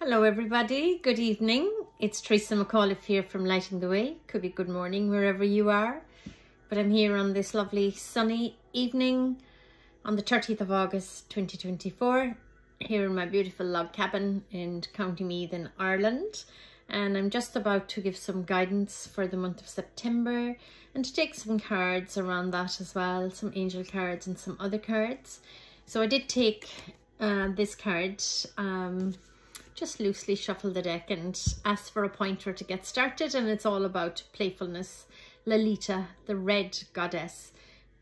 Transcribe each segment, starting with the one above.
Hello everybody, good evening. It's Therese Mc Auliffe here from Lighting the Way. Could be good morning wherever you are. But I'm here on this lovely sunny evening on the 30th of August 2024 here in my beautiful log cabin in County Meath in Ireland. And I'm just about to give some guidance for the month of September and to take some cards around that as well, some angel cards and some other cards. So I did take this card, just loosely shuffle the deck and ask for a pointer to get started, and it's all about playfulness. Lalita, the red goddess.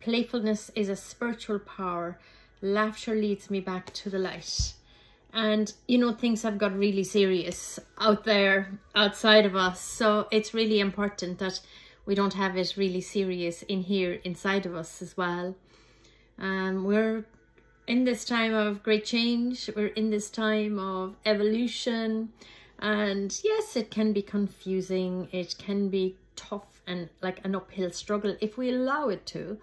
Playfulness is a spiritual power. Laughter leads me back to the light. And you know, things have got really serious out there, outside of us. So it's really important that we don't have it really serious in here, inside of us as well. We're in this time of great change. We're in this time of evolution. And yes, it can be confusing. It can be tough and like an uphill struggle if we allow it to.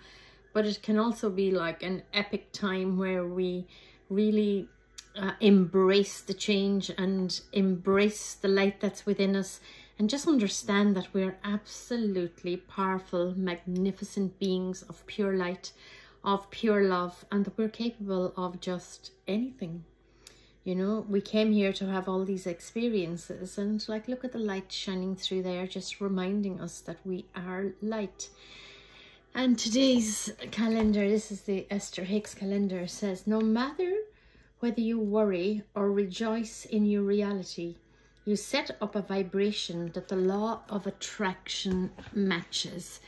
But it can also be like an epic time where we really embrace the change and embrace the light that's within us, and just understand that we're absolutely powerful, magnificent beings of pure light, of pure love, and that we're capable of just anything. You know, we came here to have all these experiences, and like, look at the light shining through there, just reminding us that we are light. And today's calendar, this is the Esther Hicks calendar, says, no matter whether you worry or rejoice in your reality, you set up a vibration that the law of attraction matches.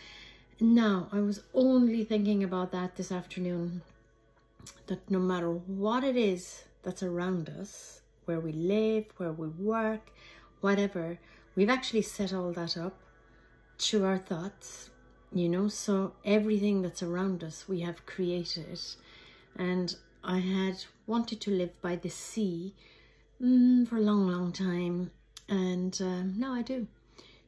Now, I was only thinking about that this afternoon, that no matter what it is that's around us, where we live, where we work, whatever, we've actually set all that up through our thoughts, you know. So everything that's around us, we have created. And I had wanted to live by the sea for a long time, and now I do.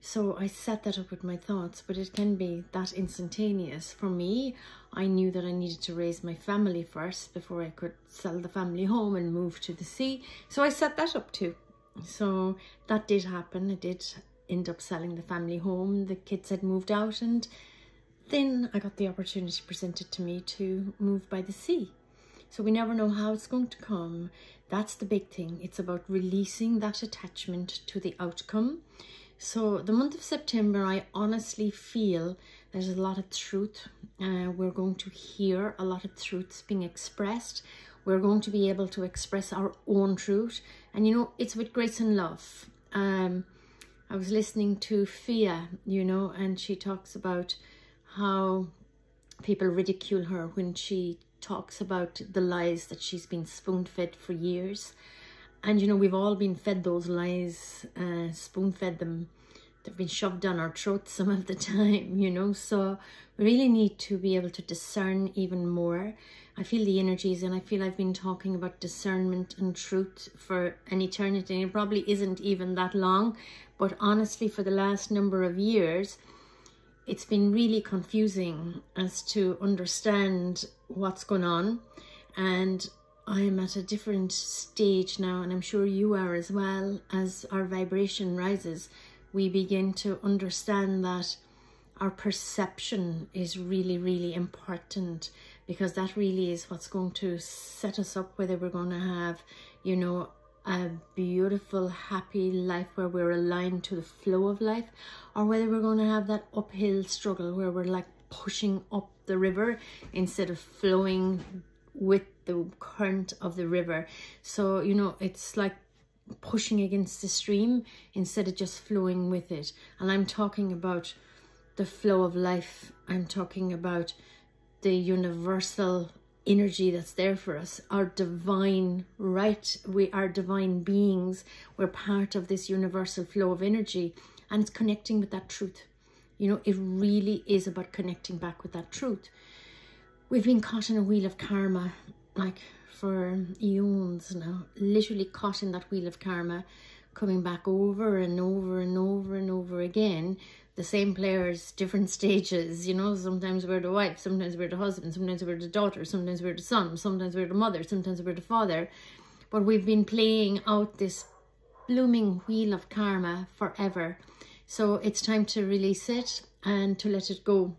So I set that up with my thoughts, but it can be that instantaneous. For me, I knew that I needed to raise my family first before I could sell the family home and move to the sea. So I set that up too. So that did happen. I did end up selling the family home. The kids had moved out, and then I got the opportunity presented to me to move by the sea. So we never know how it's going to come. That's the big thing. It's about releasing that attachment to the outcome. So the month of September, I honestly feel there's a lot of truth. We're going to hear a lot of truths being expressed. We're going to be able to express our own truth. And you know, it's with grace and love. I was listening to Fia, you know, and she talks about how people ridicule her when she talks about the lies that she's been spoon-fed for years. And you know, we've all been fed those lies, spoon-fed them. They've been shoved down our throats some of the time, you know. So we really need to be able to discern even more. I feel the energies, and I feel I've been talking about discernment and truth for an eternity. And it probably isn't even that long, but honestly, for the last number of years, it's been really confusing as to understand what's going on. And I am at a different stage now, and I'm sure you are as well. As our vibration rises, we begin to understand that our perception is really, really important, because that really is what's going to set us up, whether we're going to have, you know, a beautiful, happy life where we're aligned to the flow of life, or whether we're going to have that uphill struggle where we're like pushing up the river instead of flowing with the current of the river. So, you know, it's like pushing against the stream instead of just flowing with it. And I'm talking about the flow of life. I'm talking about the universal energy that's there for us, our divine right. We are divine beings. We're part of this universal flow of energy, and it's connecting with that truth. You know, it really is about connecting back with that truth. We've been caught in a wheel of karma, like for eons now, literally caught in that wheel of karma, coming back over and over and over and over again. The same players, different stages, you know. Sometimes we're the wife, sometimes we're the husband, sometimes we're the daughter, sometimes we're the son, sometimes we're the mother, sometimes we're the father. But we've been playing out this blooming wheel of karma forever. So it's time to release it and to let it go.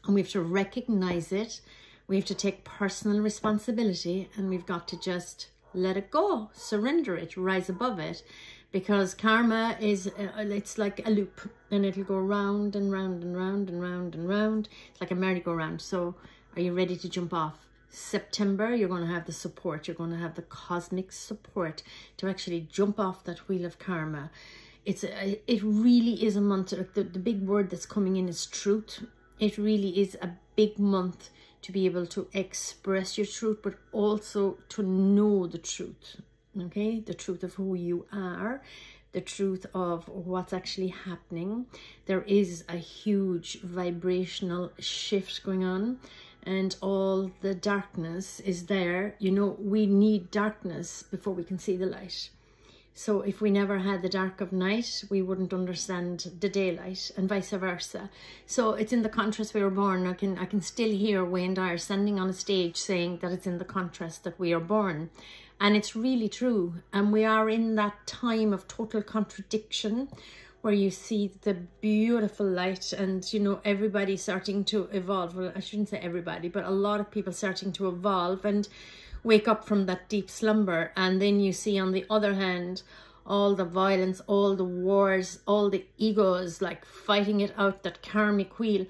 And we have to recognize it. We have to take personal responsibility, and we've got to just let it go, surrender it, rise above it, because karma is, it's like a loop, and it'll go round and round and round and round and round. It's like a merry-go-round. So are you ready to jump off? September, you're going to have the support. You're going to have the cosmic support to actually jump off that wheel of karma. It really is a month. The big word that's coming in is truth. It really is a big month to be able to express your truth, but also to know the truth, okay? The truth of who you are, the truth of what's actually happening. There is a huge vibrational shift going on, and all the darkness is there. You know, we need darkness before we can see the light. So if we never had the dark of night, we wouldn't understand the daylight, and vice versa. So it's in the contrast we were born. I can still hear Wayne Dyer standing on a stage saying that it's in the contrast that we are born. And it's really true. And we are in that time of total contradiction, where you see the beautiful light and, you know, everybody starting to evolve. Well, I shouldn't say everybody, but a lot of people starting to evolve and wake up from that deep slumber. And then you see, on the other hand, all the violence, all the wars, all the egos like fighting it out, that karmic wheel.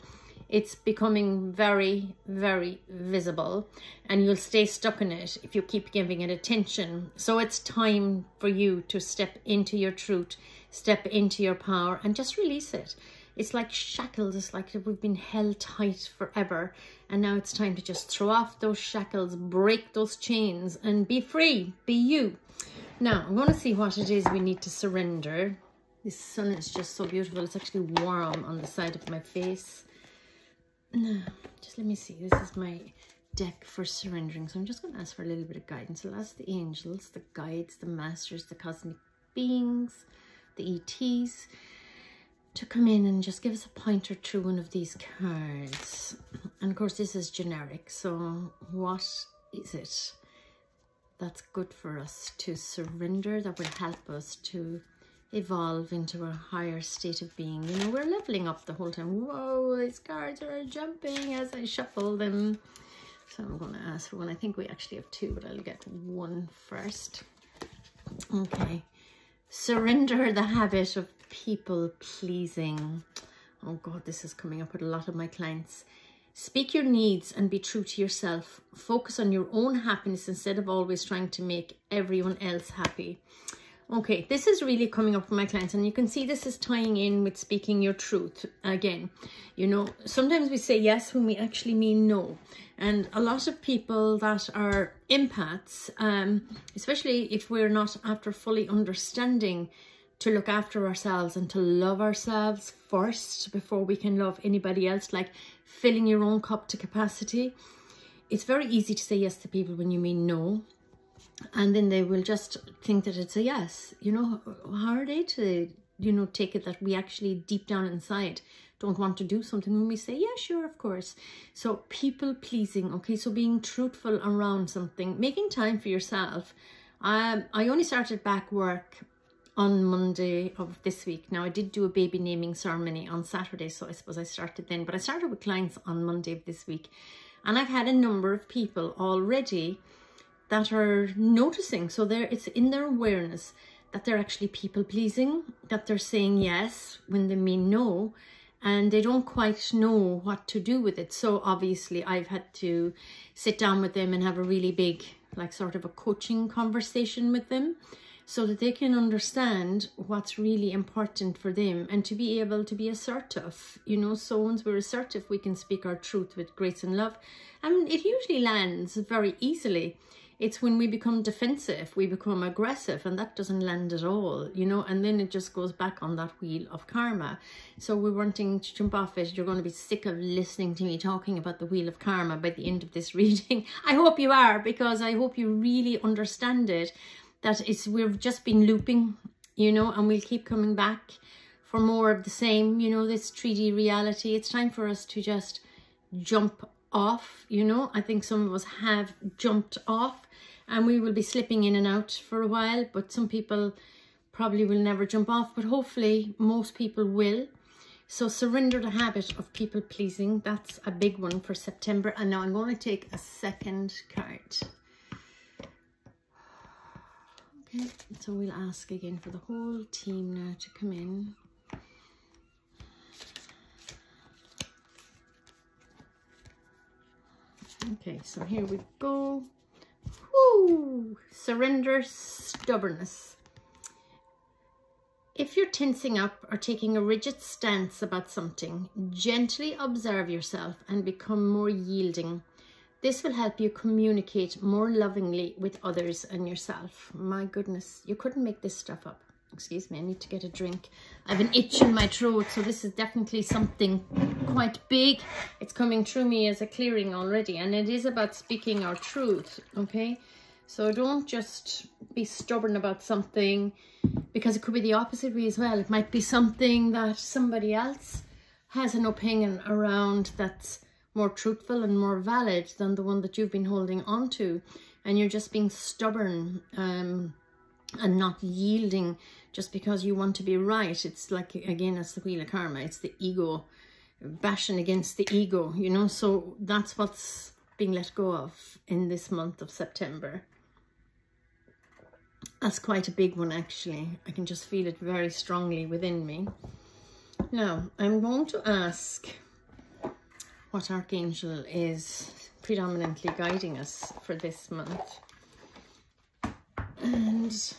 It's becoming very, very visible, and you'll stay stuck in it if you keep giving it attention. So it's time for you to step into your truth, step into your power, and just release it. It's like shackles. It's like we've been held tight forever. And now it's time to just throw off those shackles, break those chains, and be free. Be you. Now, I'm going to see what it is we need to surrender. This sun is just so beautiful. It's actually warm on the side of my face. Now, just let me see. This is my deck for surrendering. So I'm just going to ask for a little bit of guidance. I'll ask the angels, the guides, the masters, the cosmic beings, the ETs, to come in and just give us a pointer through one of these cards. And of course this is generic, so what is it that's good for us to surrender, that will help us to evolve into a higher state of being? You know, we're leveling up the whole time. Whoa, these cards are jumping as I shuffle them. So I'm going to ask for one. I think we actually have two, but I'll get one first. Okay. Surrender the habit of people pleasing. Oh God, this is coming up with a lot of my clients. Speak your needs and be true to yourself. Focus on your own happiness instead of always trying to make everyone else happy. Okay, this is really coming up for my clients, and you can see this is tying in with speaking your truth again. You know, sometimes we say yes when we actually mean no. And a lot of people that are empaths, especially if we're not after fully understanding to look after ourselves and to love ourselves first before we can love anybody else, like filling your own cup to capacity. It's very easy to say yes to people when you mean no. And then they will just think that it's a yes. You know, how are they to, you know, take it that we actually deep down inside don't want to do something when we say, yeah, sure, of course. So people pleasing, okay, so being truthful around something, making time for yourself. I only started back work on Monday of this week. Now, I did do a baby naming ceremony on Saturday, so I suppose I started then, but I started with clients on Monday of this week. And I've had a number of people already that are noticing, so it's in their awareness that they're actually people pleasing, that they're saying yes when they mean no, and they don't quite know what to do with it. So obviously I've had to sit down with them and have a really big, like sort of a coaching conversation with them, so that they can understand what's really important for them and to be able to be assertive. You know, so once we're assertive, we can speak our truth with grace and love. And it usually lands very easily. It's when we become defensive, we become aggressive, and that doesn't land at all, you know, and then it just goes back on that wheel of karma. So we're wanting to jump off it. You're going to be sick of listening to me talking about the wheel of karma by the end of this reading. I hope you are, because I hope you really understand it, that we've just been looping, you know, and we'll keep coming back for more of the same, you know, this 3D reality. It's time for us to just jump off, you know. I think some of us have jumped off, and we will be slipping in and out for a while, but some people probably will never jump off, but hopefully most people will. So surrender the habit of people pleasing. That's a big one for September. And now I'm going to take a second card. Okay, so we'll ask again for the whole team now to come in. Okay, so here we go. Woo! Surrender stubbornness. If you're tensing up or taking a rigid stance about something, gently observe yourself and become more yielding. This will help you communicate more lovingly with others and yourself. My goodness, you couldn't make this stuff up. Excuse me, I need to get a drink. I have an itch in my throat, so this is definitely something quite big. It's coming through me as a clearing already, and it is about speaking our truth, okay? So don't just be stubborn about something, because it could be the opposite way as well. It might be something that somebody else has an opinion around that's more truthful and more valid than the one that you've been holding on to, and you're just being stubborn and not yielding just because you want to be right. It's like, again, it's the wheel of karma. It's the ego bashing against the ego, you know. So that's what's being let go of in this month of September. That's quite a big one, actually. I can just feel it very strongly within me. Now, I'm going to ask what Archangel is predominantly guiding us for this month. And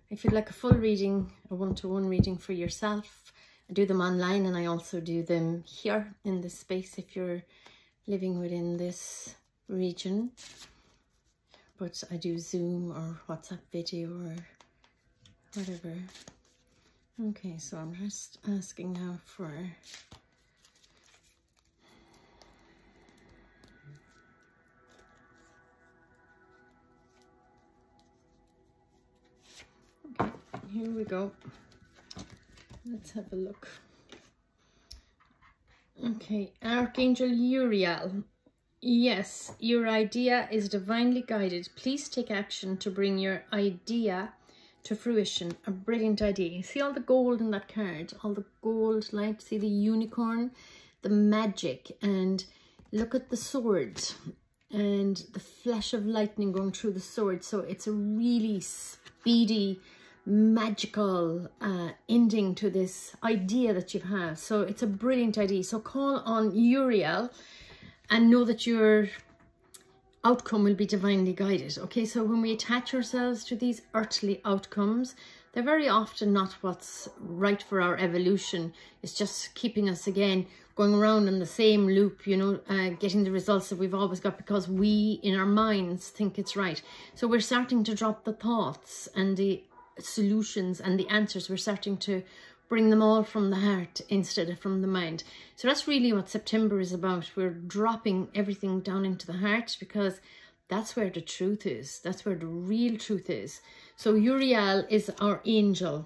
if you'd like a full reading, a one-to-one reading for yourself, I do them online, and I also do them here in this space if you're living within this region. But I do Zoom or WhatsApp video or whatever. Okay, so I'm just asking now for here we go. Let's have a look. Okay, Archangel Uriel. Yes, your idea is divinely guided. Please take action to bring your idea to fruition. A brilliant idea. You see all the gold in that card? All the gold light. See the unicorn? The magic. And look at the sword. And the flash of lightning going through the sword. So it's a really speedy, magical ending to this idea that you have. So it's a brilliant idea. So call on Uriel and know that your outcome will be divinely guided. Okay, so when we attach ourselves to these earthly outcomes, they're very often not what's right for our evolution. It's just keeping us, again, going around in the same loop, you know, getting the results that we've always got because we, in our minds, think it's right. So we're starting to drop the thoughts and the solutions and the answers. We're starting to bring them all from the heart instead of from the mind. So that's really what September is about. We're dropping everything down into the heart because that's where the truth is. That's where the real truth is. So Uriel is our angel.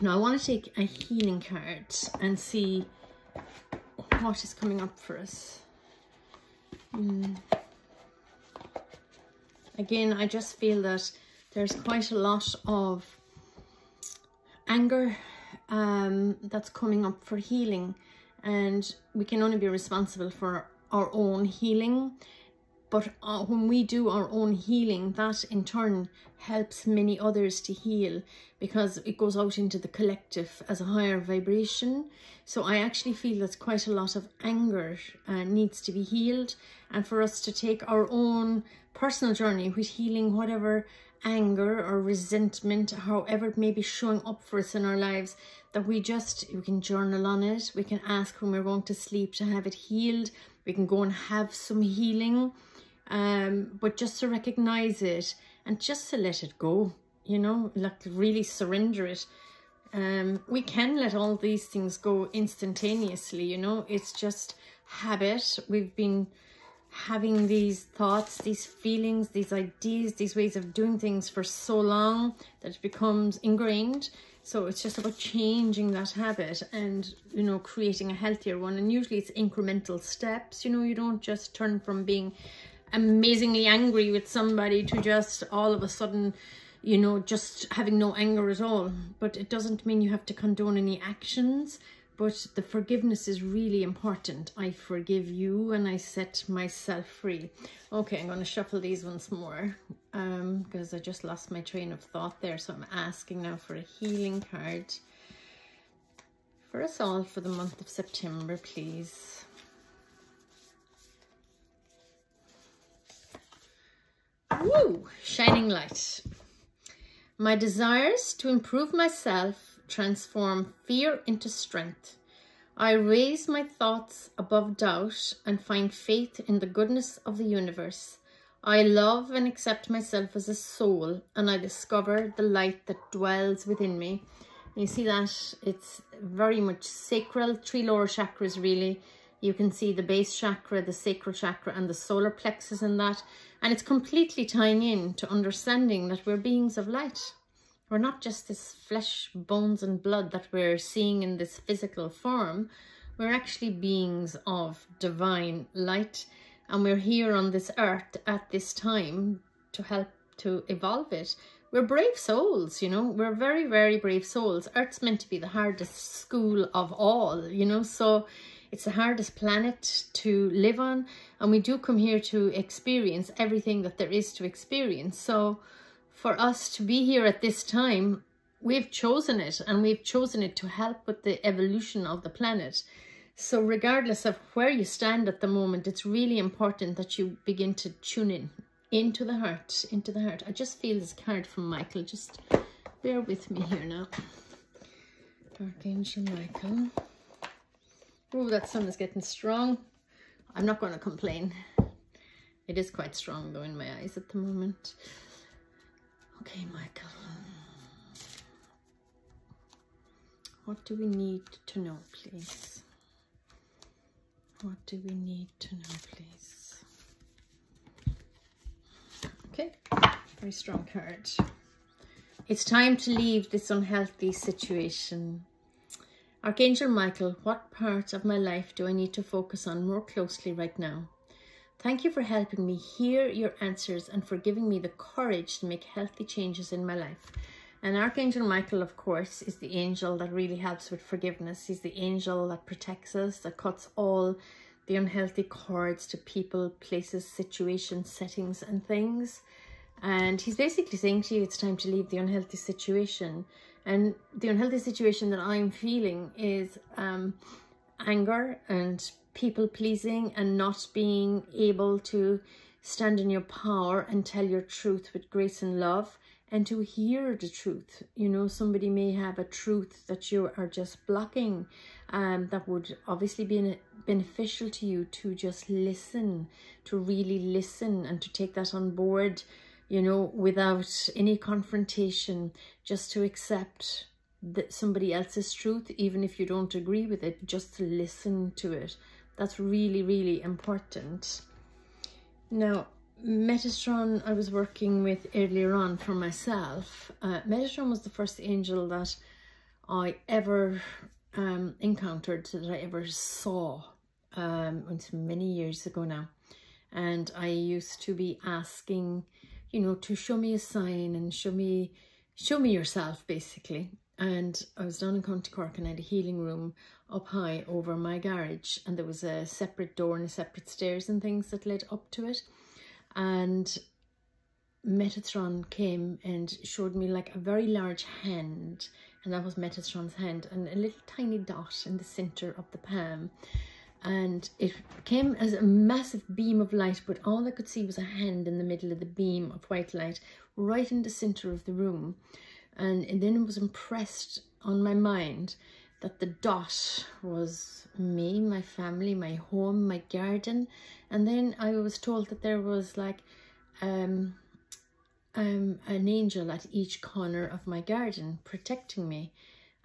Now I want to take a healing card and see what is coming up for us. Again, I just feel that there's quite a lot of anger that's coming up for healing, and we can only be responsible for our own healing. But when we do our own healing, that in turn helps many others to heal because it goes out into the collective as a higher vibration. So I actually feel that quite a lot of anger needs to be healed, and for us to take our own personal journey with healing whatever anger or resentment, however it may be showing up for us in our lives, that we can journal on it. We can ask when we're going to sleep to have it healed. We can go and have some healing, but just to recognize it and just to let it go, you know, like really surrender it. We can let all these things go instantaneously, you know. It's just habit. We've been having these thoughts, these feelings, these ideas, these ways of doing things for so long that it becomes ingrained. So it's just about changing that habit and, you know, creating a healthier one. And usually it's incremental steps. You know, you don't just turn from being amazingly angry with somebody to just all of a sudden, you know, just having no anger at all. But it doesn't mean you have to condone any actions. But the forgiveness is really important. I forgive you and I set myself free. Okay, I'm going to shuffle these once more because I just lost my train of thought there. So I'm asking now for a healing card for us all for the month of September, please. Woo! Shining light. My desires to improve myself transform fear into strength. I raise my thoughts above doubt and find faith in the goodness of the universe. I love and accept myself as a soul, and I discover the light that dwells within me. And you see that it's very much sacral, 3 lower chakras really. You can see the base chakra, the sacral chakra, and the solar plexus in that. And it's completely tying in to understanding that we're beings of light. We're not just this flesh, bones and blood that we're seeing in this physical form. We're actually beings of divine light. And we're here on this earth at this time to help to evolve it. We're brave souls, you know. We're very, very brave souls. Earth's meant to be the hardest school of all, you know. So it's the hardest planet to live on. And we do come here to experience everything that there is to experience. So for us to be here at this time, we've chosen it, and we've chosen it to help with the evolution of the planet. So regardless of where you stand at the moment, it's really important that you begin to tune in into the heart, into the heart. I just feel this card from Michael. Just bear with me here now. Archangel Michael. Oh, that sun is getting strong. I'm not going to complain. It is quite strong though in my eyes at the moment. Okay, Michael. What do we need to know, please? What do we need to know, please? Okay, very strong card. It's time to leave this unhealthy situation. Archangel Michael, what part of my life do I need to focus on more closely right now? Thank you for helping me hear your answers and for giving me the courage to make healthy changes in my life. And Archangel Michael, of course, is the angel that really helps with forgiveness. He's the angel that protects us, that cuts all the unhealthy cords to people, places, situations, settings and things. And he's basically saying to you, it's time to leave the unhealthy situation. And the unhealthy situation that I'm feeling is anger and people pleasing and not being able to stand in your power and tell your truth with grace and love and to hear the truth. You know, somebody may have a truth that you are just blocking, that would obviously be beneficial to you to just listen, to really listen and to take that on board, you know, without any confrontation, just to accept that somebody else's truth, even if you don't agree with it, just to listen to it. That's really, really important. Now, Metatron I was working with earlier on for myself. Metatron was the first angel that I ever encountered, that I ever saw. It's many years ago now. And I used to be asking, you know, to show me a sign and show me yourself, basically. And I was down in County Cork and I had a healing room up high over my garage, and there was a separate door and a separate stairs and things that led up to it. And Metatron came and showed me like a very large hand, and that was Metatron's hand, and a little tiny dot in the center of the palm. And it came as a massive beam of light, but all I could see was a hand in the middle of the beam of white light, right in the center of the room. And then it was impressed on my mind that the dot was me, my family, my home, my garden. And then I was told that there was like an angel at each corner of my garden protecting me.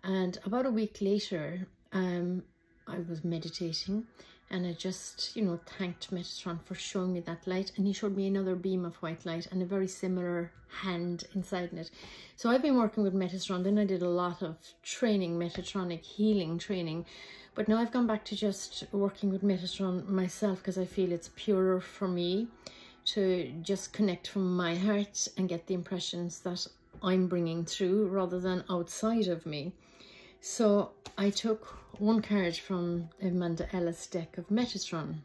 And about a week later, I was meditating, and I just, you know, thanked Metatron for showing me that light, and he showed me another beam of white light and a very similar hand inside it. So I've been working with Metatron. Then I did a lot of training, Metatronic healing training, but now I've gone back to just working with Metatron myself because I feel it's purer for me to just connect from my heart and get the impressions that I'm bringing through rather than outside of me. So I took one card from Amanda Ellis' deck of Metatron,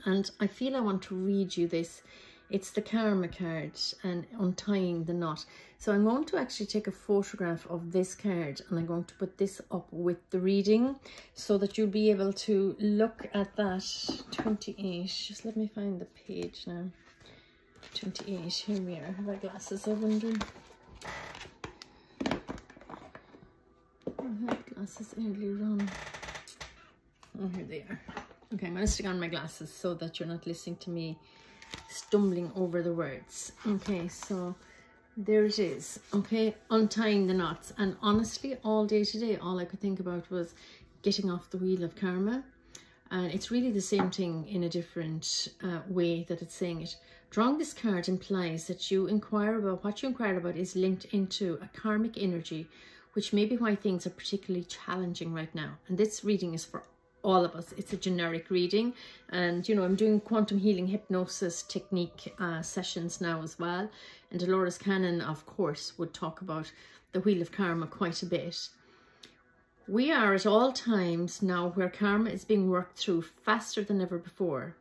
and I feel I want to read you this. It's the Karma card and untying the knot. So I'm going to actually take a photograph of this card, and I'm going to put this up with the reading so that you'll be able to look at that. 28, just let me find the page now. 28, here we are. Have I glasses, I wonder? I had glasses earlier on. Oh, here they are. Okay, I'm going to stick on my glasses so that you're not listening to me stumbling over the words. Okay, so there it is. Okay, untying the knots. And honestly, all day today, all I could think about was getting off the wheel of karma. And it's really the same thing in a different way that it's saying it. Drawing this card implies that you inquire about, what you inquire about is linked into a karmic energy, which may be why things are particularly challenging right now. And this reading is for all of us. It's a generic reading, and you know, I'm doing quantum healing hypnosis technique sessions now as well, and Dolores Cannon, of course, would talk about the wheel of karma quite a bit. We are at all times now where karma is being worked through faster than ever before.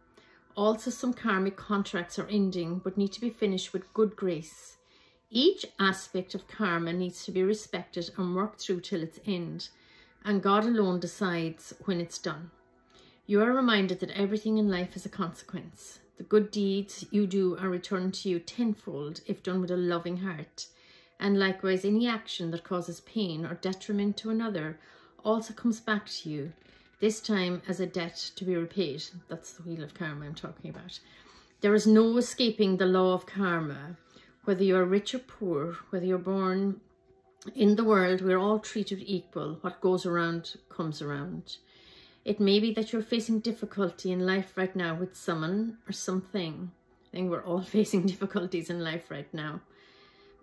Also, some karmic contracts are ending but need to be finished with good grace. Each aspect of karma needs to be respected and worked through till its end, and God alone decides when it's done. You are reminded that everything in life is a consequence. The good deeds you do are returned to you tenfold if done with a loving heart. And likewise, any action that causes pain or detriment to another also comes back to you, this time as a debt to be repaid. That's the wheel of karma I'm talking about. There is no escaping the law of karma. Whether you are rich or poor, whether you're born in the world, we're all treated equal. What goes around comes around. It may be that you're facing difficulty in life right now with someone or something. I think we're all facing difficulties in life right now.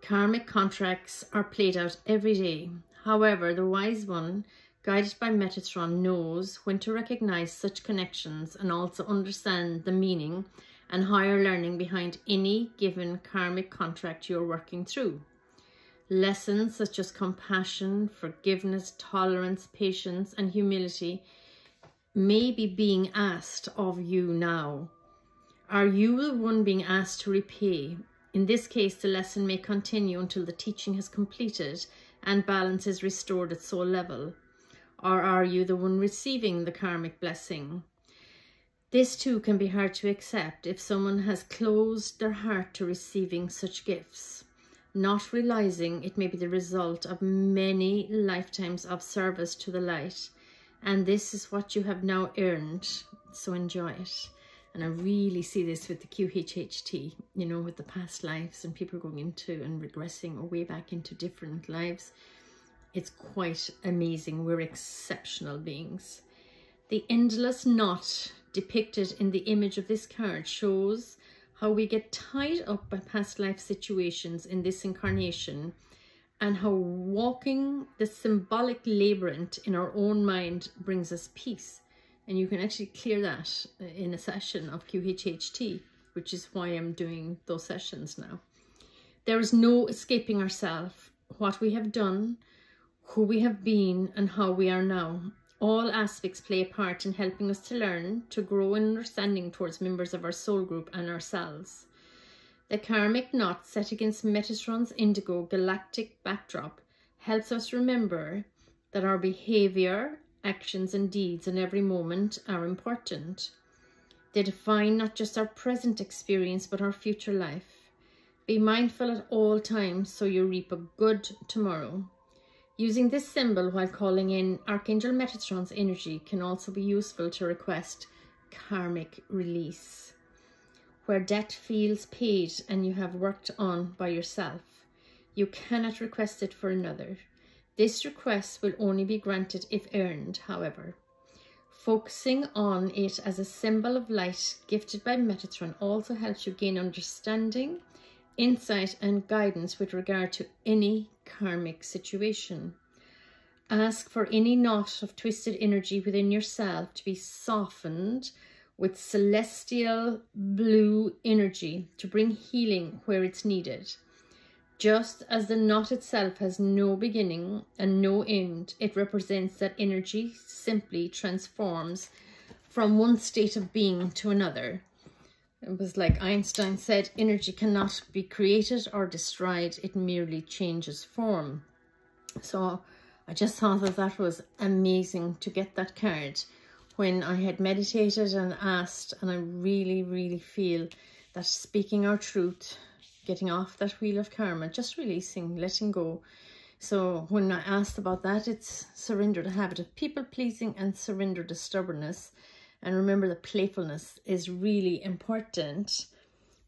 Karmic contracts are played out every day. However, the wise one, guided by Metatron, knows when to recognize such connections and also understand the meaning and higher learning behind any given karmic contract you're working through. Lessons such as compassion, forgiveness, tolerance, patience, and humility may be being asked of you now. Are you the one being asked to repay? In this case, the lesson may continue until the teaching has completed and balance is restored at soul level. Or are you the one receiving the karmic blessing? This too can be hard to accept if someone has closed their heart to receiving such gifts, not realizing it may be the result of many lifetimes of service to the light. And this is what you have now earned, so enjoy it. And I really see this with the QHHT, you know, with the past lives and people going into and regressing or way back into different lives. It's quite amazing. We're exceptional beings. The endless knot depicted in the image of this card shows how we get tied up by past life situations in this incarnation, and how walking the symbolic labyrinth in our own mind brings us peace. And you can actually clear that in a session of QHHT, which is why I'm doing those sessions now. There is no escaping ourselves, what we have done, who we have been, and how we are now. All aspects play a part in helping us to learn, to grow in understanding towards members of our soul group and ourselves. The karmic knot set against Metatron's indigo galactic backdrop helps us remember that our behavior, actions and deeds in every moment are important. They define not just our present experience but our future life. Be mindful at all times so you reap a good tomorrow. Using this symbol while calling in Archangel Metatron's energy can also be useful to request karmic release, where debt feels paid and you have worked on by yourself. You cannot request it for another. This request will only be granted if earned, however. Focusing on it as a symbol of light gifted by Metatron also helps you gain understanding, insight and guidance with regard to any karmic situation. Ask for any knot of twisted energy within yourself to be softened with celestial blue energy to bring healing where it's needed. Just as the knot itself has no beginning and no end, it represents that energy simply transforms from one state of being to another. It was like Einstein said, energy cannot be created or destroyed, it merely changes form. So I just thought that that was amazing to get that card when I had meditated and asked, and I really, really feel that speaking our truth, getting off that wheel of karma, just releasing, letting go. So when I asked about that, it's surrender the habit of people pleasing and surrender the stubbornness. And remember that playfulness is really important.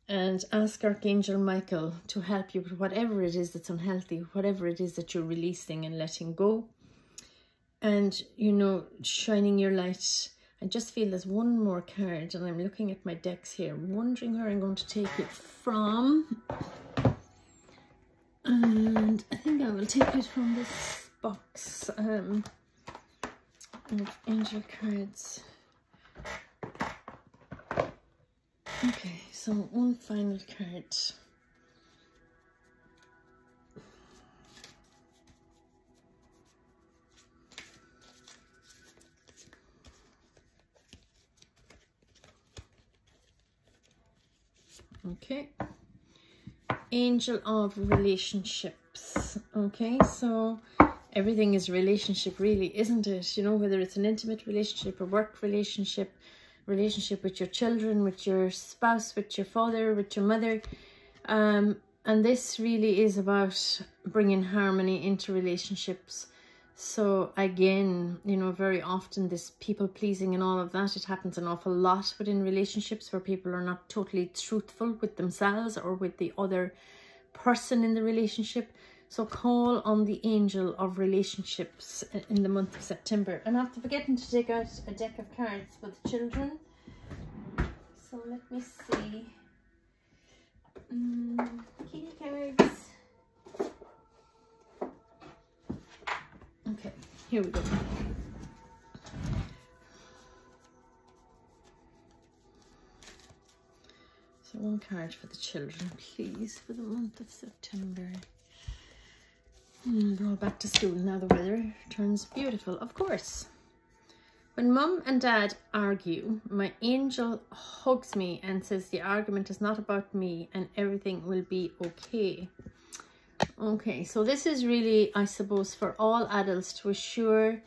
And ask Archangel Michael to help you with whatever it is that's unhealthy, whatever it is that you're releasing and letting go. And, you know, shining your light. I just feel there's one more card, and I'm looking at my decks here, wondering where I'm going to take it from. And I think I will take it from this box of angel cards. Okay, so one final card. Okay, Angel of Relationships. Okay, so everything is relationship, really, isn't it? You know, whether it's an intimate relationship, a work relationship, relationship with your children, with your spouse, with your father, with your mother. And this really is about bringing harmony into relationships. So again, you know, very often this people pleasing and all of that, it happens an awful lot within relationships where people are not totally truthful with themselves or with the other person in the relationship. So call on the Angel of Relationships in the month of September. And after forgetting to take out a deck of cards for the children. So let me see. Kitty cards. Okay, here we go. So one card for the children, please, for the month of September. They're all back to school now. The weather turns beautiful, of course. When Mum and Dad argue, my angel hugs me and says the argument is not about me and everything will be okay. Okay, so this is really, I suppose, for all adults to assure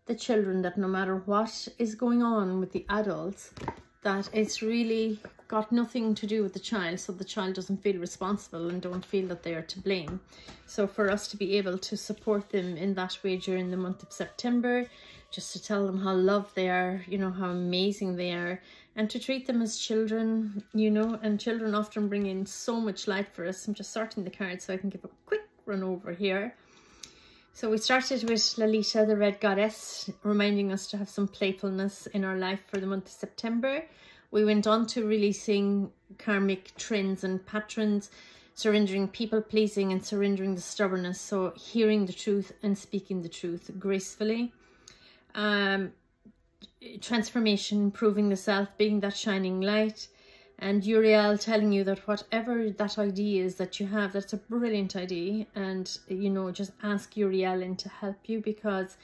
the children that no matter what is going on with the adults, that it's really got nothing to do with the child, so the child doesn't feel responsible and don't feel that they are to blame. So for us to be able to support them in that way during the month of September, just to tell them how loved they are, you know, how amazing they are, and to treat them as children, you know, and children often bring in so much light for us. I'm just sorting the cards so I can give a quick run over here. So we started with Lolita, the Red Goddess, reminding us to have some playfulness in our life for the month of September. We went on to releasing karmic trends and patterns, surrendering people pleasing and surrendering the stubbornness. So hearing the truth and speaking the truth gracefully. Transformation, improving the self, being that shining light. And Uriel telling you that whatever that idea is that you have, that's a brilliant idea. And, you know, just ask Uriel in to help you, because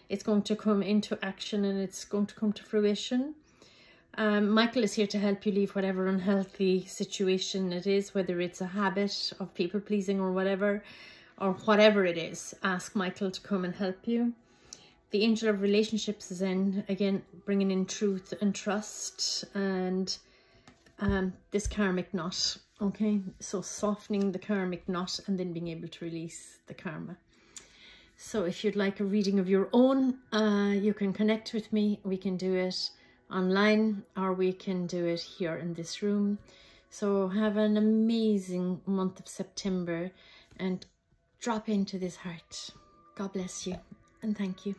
it's going to come into action and it's going to come to fruition. Michael is here to help you leave whatever unhealthy situation it is, whether it's a habit of people pleasing or whatever it is. Ask Michael to come and help you. The Angel of Relationships is in, again, bringing in truth and trust and this karmic knot. Okay, so softening the karmic knot and then being able to release the karma. So if you'd like a reading of your own, you can connect with me. We can do it online or we can do it here in this room. So have an amazing month of September and drop into this heart. God bless you and thank you.